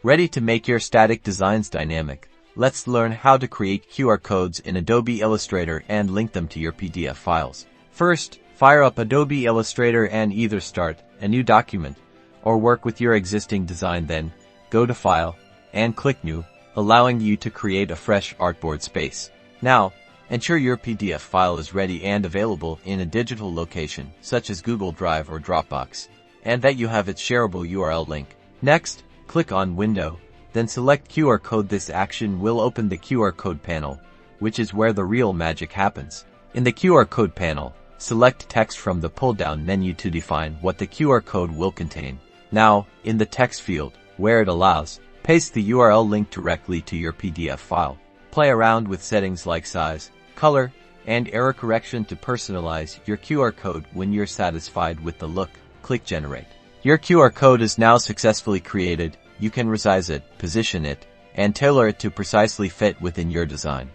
Ready to make your static designs dynamic? Let's learn how to create QR codes in Adobe Illustrator and link them to your PDF files. First, fire up Adobe Illustrator and either start a new document or work with your existing design. Then, go to File and click New, allowing you to create a fresh artboard space. Now, ensure your PDF file is ready and available in a digital location, such as Google Drive or Dropbox, and that you have its shareable URL link. Next, click on Window, then select QR Code. This action will open the QR Code panel, which is where the real magic happens. In the QR Code panel, select Text from the pull-down menu to define what the QR code will contain. Now, in the text field, where it allows, paste the URL link directly to your PDF file. Play around with settings like size, color, and error correction to personalize your QR code. When you're satisfied with the look, click Generate. Your QR code is now successfully created. You can resize it, position it, and tailor it to precisely fit within your design.